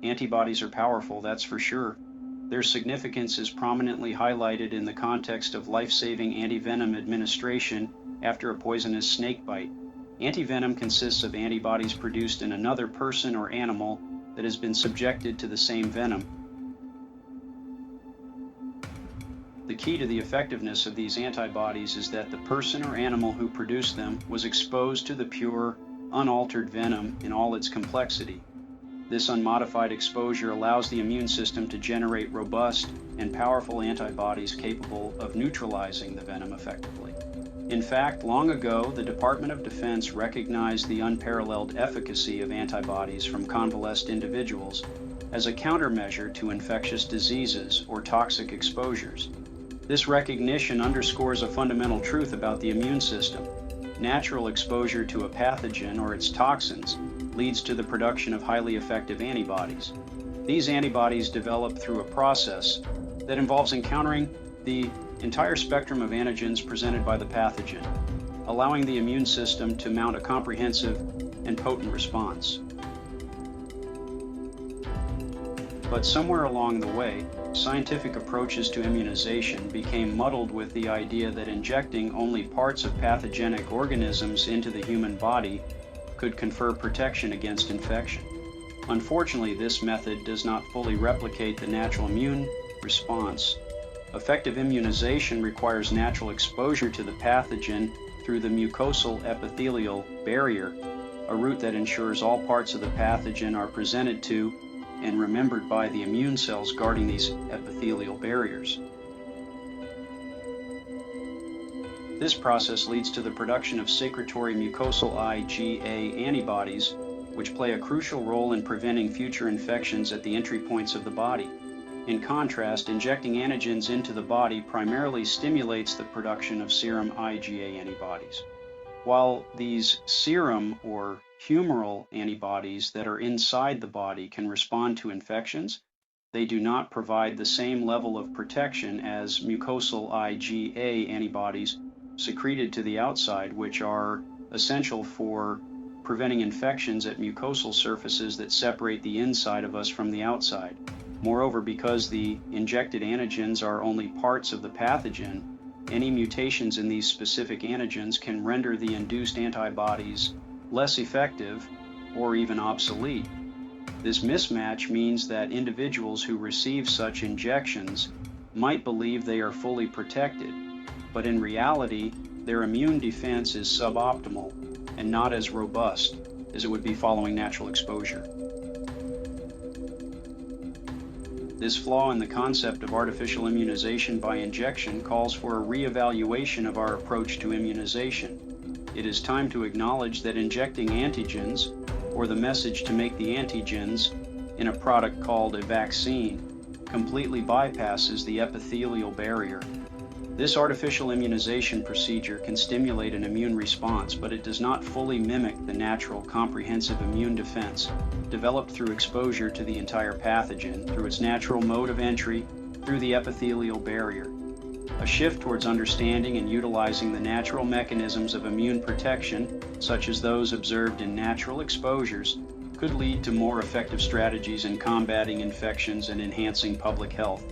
Antibodies are powerful, that's for sure. Their significance is prominently highlighted in the context of life-saving antivenom administration after a poisonous snake bite. Antivenom consists of antibodies produced in another person or animal that has been subjected to the same venom. The key to the effectiveness of these antibodies is that the person or animal who produced them was exposed to the pure, unaltered venom in all its complexity. This unmodified exposure allows the immune system to generate robust and powerful antibodies capable of neutralizing the venom effectively. In fact, long ago, the Department of Defense recognized the unparalleled efficacy of antibodies from convalesced individuals as a countermeasure to infectious diseases or toxic exposures. This recognition underscores a fundamental truth about the immune system. Natural exposure to a pathogen or its toxins leads to the production of highly effective antibodies. These antibodies develop through a process that involves encountering the entire spectrum of antigens presented by the pathogen, allowing the immune system to mount a comprehensive and potent response. But somewhere along the way, scientific approaches to immunization became muddled with the idea that injecting only parts of pathogenic organisms into the human body could confer protection against infection. Unfortunately, this method does not fully replicate the natural immune response. Effective immunization requires natural exposure to the pathogen through the mucosal epithelial barrier, a route that ensures all parts of the pathogen are presented to and remembered by the immune cells guarding these epithelial barriers. This process leads to the production of secretory mucosal IgA antibodies, which play a crucial role in preventing future infections at the entry points of the body. In contrast, injecting antigens into the body primarily stimulates the production of serum IgA antibodies. While these serum or humoral antibodies that are inside the body can respond to infections, they do not provide the same level of protection as mucosal IgA antibodies secreted to the outside, which are essential for preventing infections at mucosal surfaces that separate the inside of us from the outside. Moreover, because the injected antigens are only parts of the pathogen, any mutations in these specific antigens can render the induced antibodies less effective or even obsolete. This mismatch means that individuals who receive such injections might believe they are fully protected, but in reality, their immune defense is suboptimal and not as robust as it would be following natural exposure. This flaw in the concept of artificial immunization by injection calls for a re-evaluation of our approach to immunization. It is time to acknowledge that injecting antigens, or the message to make the antigens, in a product called a vaccine, completely bypasses the epithelial barrier. This artificial immunization procedure can stimulate an immune response, but it does not fully mimic the natural comprehensive immune defense developed through exposure to the entire pathogen through its natural mode of entry through the epithelial barrier. A shift towards understanding and utilizing the natural mechanisms of immune protection, such as those observed in natural exposures, could lead to more effective strategies in combating infections and enhancing public health.